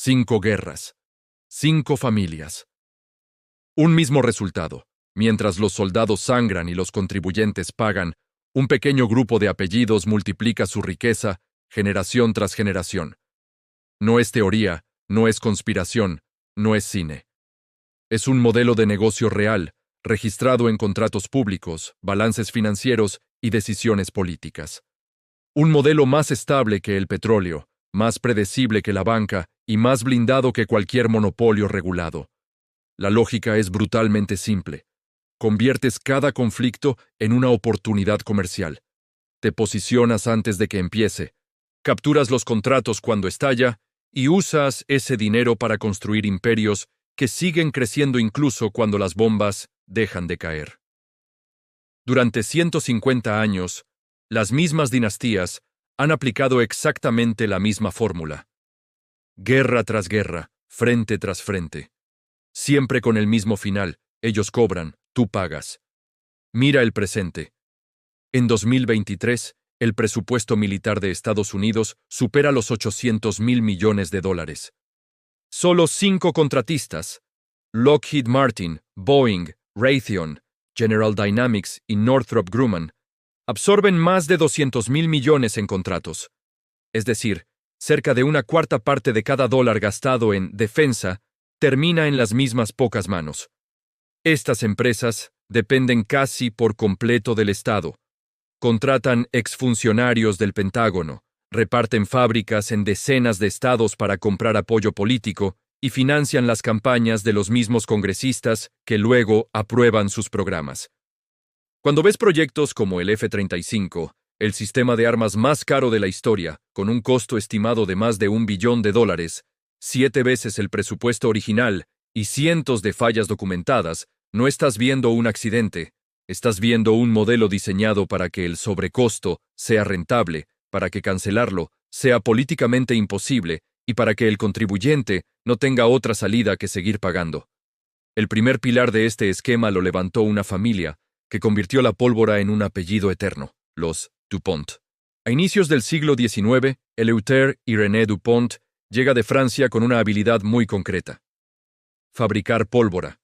5 guerras. 5 familias. Un mismo resultado. Mientras los soldados sangran y los contribuyentes pagan, un pequeño grupo de apellidos multiplica su riqueza generación tras generación. No es teoría, no es conspiración, no es cine. Es un modelo de negocio real, registrado en contratos públicos, balances financieros y decisiones políticas. Un modelo más estable que el petróleo, más predecible que la banca y más blindado que cualquier monopolio regulado. La lógica es brutalmente simple. Conviertes cada conflicto en una oportunidad comercial. Te posicionas antes de que empiece, capturas los contratos cuando estalla y usas ese dinero para construir imperios que siguen creciendo incluso cuando las bombas dejan de caer. Durante 150 años, las mismas dinastías han aplicado exactamente la misma fórmula. Guerra tras guerra, frente tras frente. Siempre con el mismo final, ellos cobran, tú pagas. Mira el presente. En 2023, el presupuesto militar de Estados Unidos supera los $800.000 millones. Solo 5 contratistas, Lockheed Martin, Boeing, Raytheon, General Dynamics y Northrop Grumman, absorben más de $200.000 millones en contratos. Es decir, cerca de una cuarta parte de cada dólar gastado en defensa termina en las mismas pocas manos. Estas empresas dependen casi por completo del Estado. Contratan exfuncionarios del Pentágono, reparten fábricas en decenas de estados para comprar apoyo político y financian las campañas de los mismos congresistas que luego aprueban sus programas. Cuando ves proyectos como el F-35, el sistema de armas más caro de la historia, con un costo estimado de más de $1 billón, 7 veces el presupuesto original y cientos de fallas documentadas, no estás viendo un accidente, estás viendo un modelo diseñado para que el sobrecosto sea rentable, para que cancelarlo sea políticamente imposible y para que el contribuyente no tenga otra salida que seguir pagando. El primer pilar de este esquema lo levantó una familia que convirtió la pólvora en un apellido eterno, los DuPont. A inicios del siglo XIX, Eleuthère y René DuPont llega de Francia con una habilidad muy concreta: fabricar pólvora.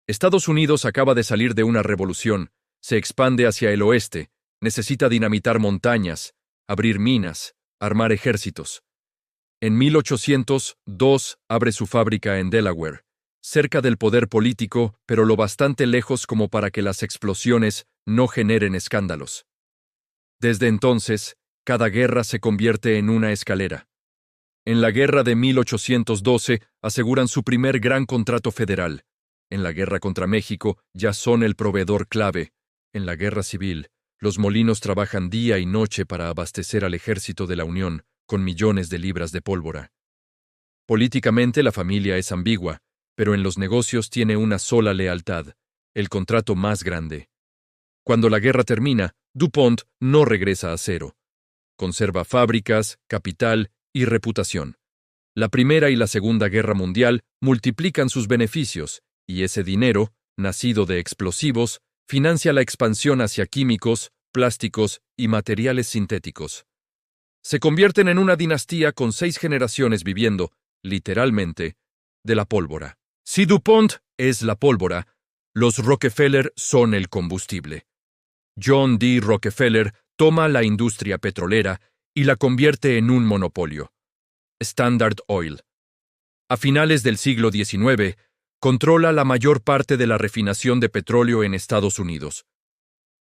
Estados Unidos acaba de salir de una revolución, se expande hacia el oeste, necesita dinamitar montañas, abrir minas, armar ejércitos. En 1802 abre su fábrica en Delaware, cerca del poder político, pero lo bastante lejos como para que las explosiones no generen escándalos. Desde entonces, cada guerra se convierte en una escalera. En la guerra de 1812 aseguran su primer gran contrato federal. En la guerra contra México ya son el proveedor clave. En la guerra civil, los molinos trabajan día y noche para abastecer al ejército de la Unión con millones de libras de pólvora. Políticamente la familia es ambigua, pero en los negocios tiene una sola lealtad: el contrato más grande. Cuando la guerra termina, DuPont no regresa a cero. Conserva fábricas, capital y reputación. La Primera y la Segunda Guerra Mundial multiplican sus beneficios, y ese dinero, nacido de explosivos, financia la expansión hacia químicos, plásticos y materiales sintéticos. Se convierten en una dinastía con 6 generaciones viviendo, literalmente, de la pólvora. Si DuPont es la pólvora, los Rockefeller son el combustible. John D. Rockefeller toma la industria petrolera y la convierte en un monopolio. Standard Oil. A finales del siglo XIX, controla la mayor parte de la refinación de petróleo en Estados Unidos.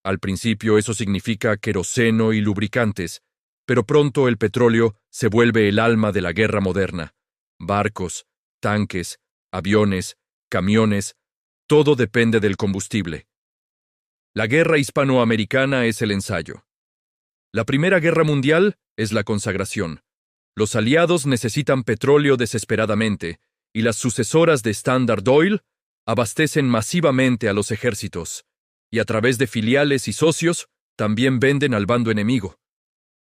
Al principio eso significa queroseno y lubricantes, pero pronto el petróleo se vuelve el alma de la guerra moderna. Barcos, tanques, aviones, camiones, todo depende del combustible. La guerra hispanoamericana es el ensayo. La Primera Guerra Mundial es la consagración. Los aliados necesitan petróleo desesperadamente, y las sucesoras de Standard Oil abastecen masivamente a los ejércitos, y a través de filiales y socios también venden al bando enemigo.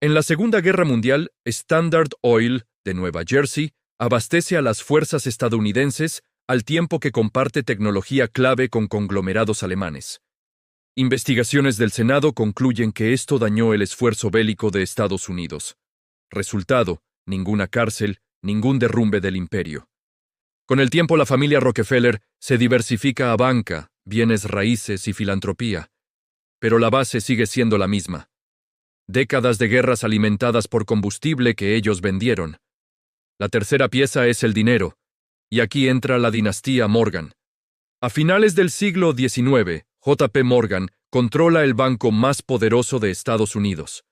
En la Segunda Guerra Mundial, Standard Oil, de Nueva Jersey, abastece a las fuerzas estadounidenses al tiempo que comparte tecnología clave con conglomerados alemanes. Investigaciones del Senado concluyen que esto dañó el esfuerzo bélico de Estados Unidos. Resultado: ninguna cárcel, ningún derrumbe del imperio. Con el tiempo la familia Rockefeller se diversifica a banca, bienes raíces y filantropía, pero la base sigue siendo la misma. Décadas de guerras alimentadas por combustible que ellos vendieron. La tercera pieza es el dinero, y aquí entra la dinastía Morgan. A finales del siglo XIX, J. P. Morgan controla el banco más poderoso de Estados Unidos.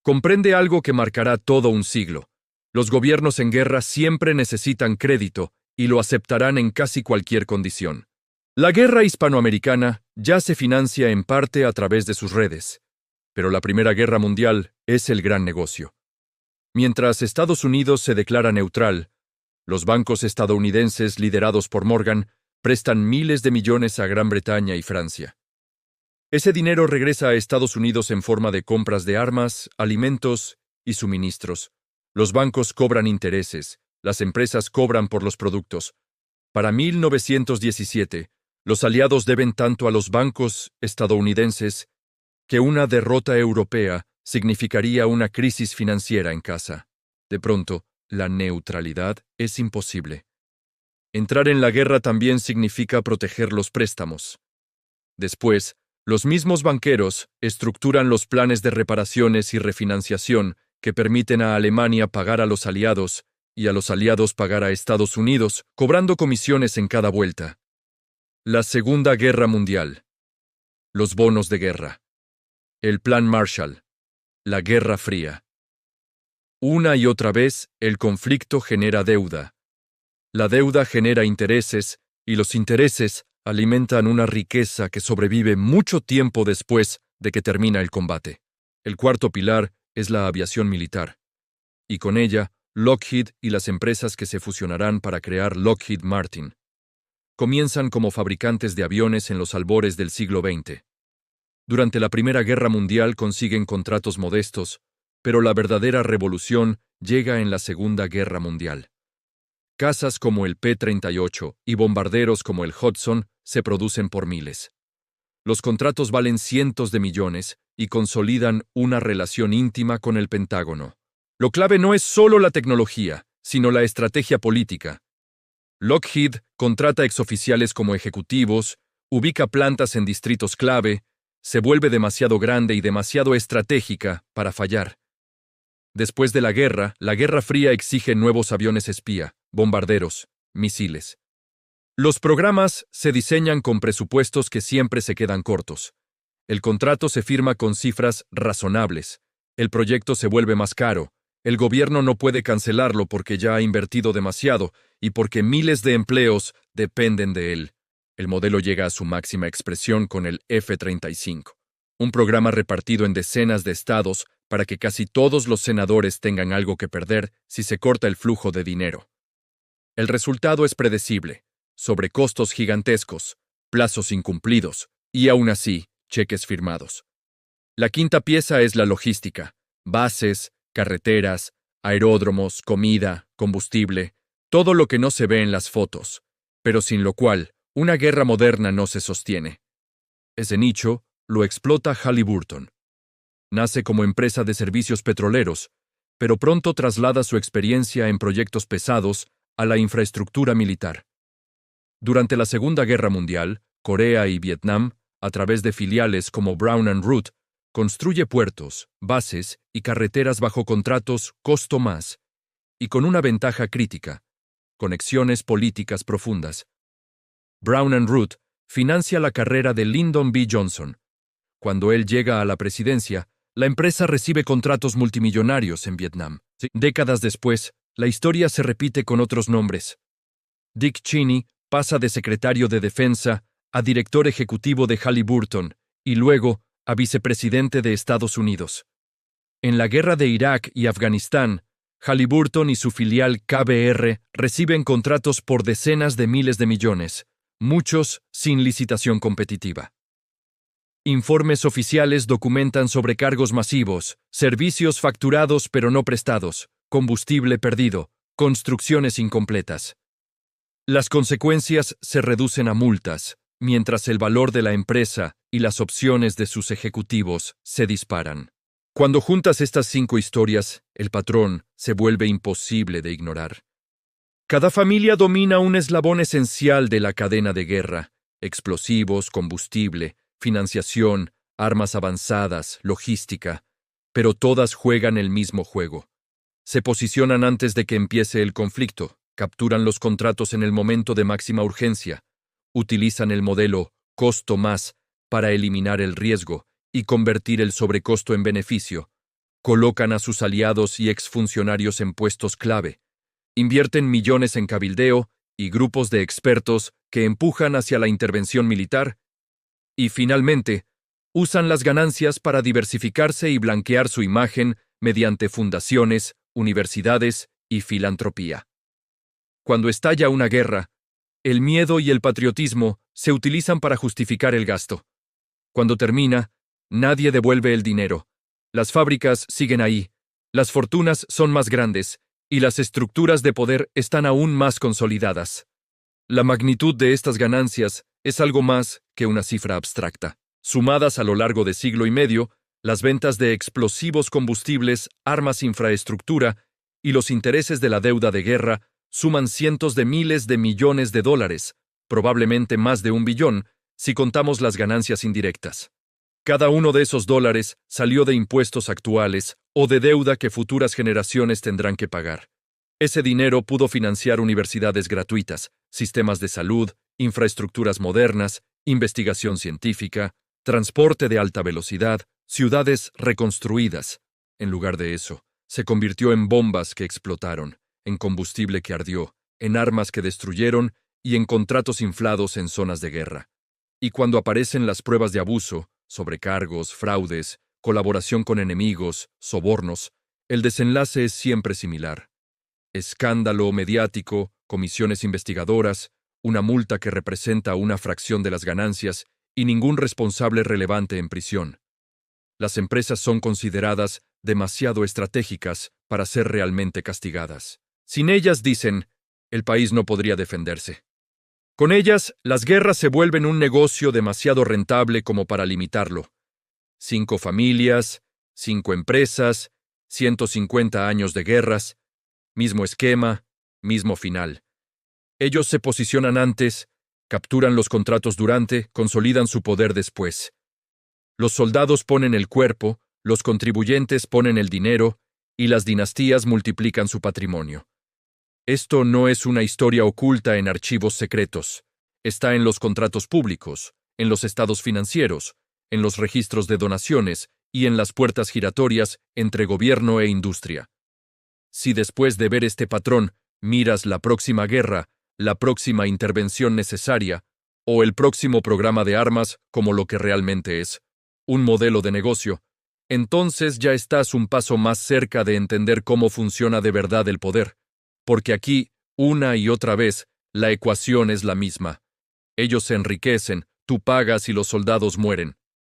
Comprende algo que marcará todo un siglo. Los gobiernos en guerra siempre necesitan crédito y lo aceptarán en casi cualquier condición. La guerra hispanoamericana ya se financia en parte a través de sus redes, pero la Primera Guerra Mundial es el gran negocio. Mientras Estados Unidos se declara neutral, los bancos estadounidenses liderados por Morgan prestan miles de millones a Gran Bretaña y Francia. Ese dinero regresa a Estados Unidos en forma de compras de armas, alimentos y suministros. Los bancos cobran intereses, las empresas cobran por los productos. Para 1917, los aliados deben tanto a los bancos estadounidenses que una derrota europea significaría una crisis financiera en casa. De pronto, la neutralidad es imposible. Entrar en la guerra también significa proteger los préstamos. Después, los mismos banqueros estructuran los planes de reparaciones y refinanciación que permiten a Alemania pagar a los aliados y a los aliados pagar a Estados Unidos, cobrando comisiones en cada vuelta. La Segunda Guerra Mundial. Los bonos de guerra. El Plan Marshall. La Guerra Fría. Una y otra vez, el conflicto genera deuda. La deuda genera intereses, y los intereses alimentan una riqueza que sobrevive mucho tiempo después de que termina el combate. El cuarto pilar es la aviación militar, y con ella, Lockheed y las empresas que se fusionarán para crear Lockheed Martin. Comienzan como fabricantes de aviones en los albores del siglo XX. Durante la Primera Guerra Mundial consiguen contratos modestos, pero la verdadera revolución llega en la Segunda Guerra Mundial. Cazas como el P-38 y bombarderos como el Hudson se producen por miles. Los contratos valen cientos de millones y consolidan una relación íntima con el Pentágono. Lo clave no es solo la tecnología, sino la estrategia política. Lockheed contrata exoficiales como ejecutivos, ubica plantas en distritos clave, se vuelve demasiado grande y demasiado estratégica para fallar. Después de la Guerra Fría exige nuevos aviones espía, bombarderos, misiles. Los programas se diseñan con presupuestos que siempre se quedan cortos. El contrato se firma con cifras razonables. El proyecto se vuelve más caro. El gobierno no puede cancelarlo porque ya ha invertido demasiado y porque miles de empleos dependen de él. El modelo llega a su máxima expresión con el F-35, un programa repartido en decenas de estados para que casi todos los senadores tengan algo que perder si se corta el flujo de dinero. El resultado es predecible, sobrecostos gigantescos, plazos incumplidos y, aún así, cheques firmados. La quinta pieza es la logística, bases, carreteras, aeródromos, comida, combustible, todo lo que no se ve en las fotos, pero sin lo cual una guerra moderna no se sostiene. Ese nicho lo explota Halliburton. Nace como empresa de servicios petroleros, pero pronto traslada su experiencia en proyectos pesados a la infraestructura militar. Durante la Segunda Guerra Mundial, Corea y Vietnam, a través de filiales como Brown and Root, construye puertos, bases y carreteras bajo contratos costo más, y con una ventaja crítica: conexiones políticas profundas. Brown and Root financia la carrera de Lyndon B. Johnson. Cuando él llega a la presidencia, la empresa recibe contratos multimillonarios en Vietnam. Décadas después, la historia se repite con otros nombres. Dick Cheney pasa de secretario de Defensa a director ejecutivo de Halliburton y luego a vicepresidente de Estados Unidos. En la guerra de Irak y Afganistán, Halliburton y su filial KBR reciben contratos por decenas de miles de millones, muchos sin licitación competitiva. Informes oficiales documentan sobrecargos masivos, servicios facturados pero no prestados, combustible perdido, construcciones incompletas. Las consecuencias se reducen a multas, mientras el valor de la empresa y las opciones de sus ejecutivos se disparan. Cuando juntas estas 5 historias, el patrón se vuelve imposible de ignorar. Cada familia domina un eslabón esencial de la cadena de guerra: explosivos, combustible, financiación, armas avanzadas, logística, pero todas juegan el mismo juego. Se posicionan antes de que empiece el conflicto, capturan los contratos en el momento de máxima urgencia, utilizan el modelo costo más para eliminar el riesgo y convertir el sobrecosto en beneficio, colocan a sus aliados y exfuncionarios en puestos clave, invierten millones en cabildeo y grupos de expertos que empujan hacia la intervención militar, y finalmente, usan las ganancias para diversificarse y blanquear su imagen mediante fundaciones, universidades y filantropía. Cuando estalla una guerra, el miedo y el patriotismo se utilizan para justificar el gasto. Cuando termina, nadie devuelve el dinero. Las fábricas siguen ahí, las fortunas son más grandes y las estructuras de poder están aún más consolidadas. La magnitud de estas ganancias es algo más que una cifra abstracta. Sumadas a lo largo de siglo y medio, las ventas de explosivos combustibles, armas, infraestructura y los intereses de la deuda de guerra suman cientos de miles de millones de dólares, probablemente más de 1 billón, si contamos las ganancias indirectas. Cada uno de esos dólares salió de impuestos actuales o de deuda que futuras generaciones tendrán que pagar. Ese dinero pudo financiar universidades gratuitas, sistemas de salud, infraestructuras modernas, investigación científica, transporte de alta velocidad, ciudades reconstruidas. En lugar de eso, se convirtió en bombas que explotaron, en combustible que ardió, en armas que destruyeron y en contratos inflados en zonas de guerra. Y cuando aparecen las pruebas de abuso, sobrecargos, fraudes, colaboración con enemigos, sobornos, el desenlace es siempre similar. Escándalo mediático, comisiones investigadoras, una multa que representa una fracción de las ganancias y ningún responsable relevante en prisión. Las empresas son consideradas demasiado estratégicas para ser realmente castigadas. Sin ellas, dicen, el país no podría defenderse. Con ellas, las guerras se vuelven un negocio demasiado rentable como para limitarlo. 5 familias, 5 empresas, 150 años de guerras, mismo esquema, mismo final. Ellos se posicionan antes, capturan los contratos durante, consolidan su poder después. Los soldados ponen el cuerpo, los contribuyentes ponen el dinero, y las dinastías multiplican su patrimonio. Esto no es una historia oculta en archivos secretos. Está en los contratos públicos, en los estados financieros, en los registros de donaciones y en las puertas giratorias entre gobierno e industria. Si después de ver este patrón miras la próxima guerra, la próxima intervención necesaria o el próximo programa de armas como lo que realmente es, un modelo de negocio, entonces ya estás un paso más cerca de entender cómo funciona de verdad el poder. Porque aquí, una y otra vez, la ecuación es la misma. Ellos se enriquecen, tú pagas y los soldados mueren.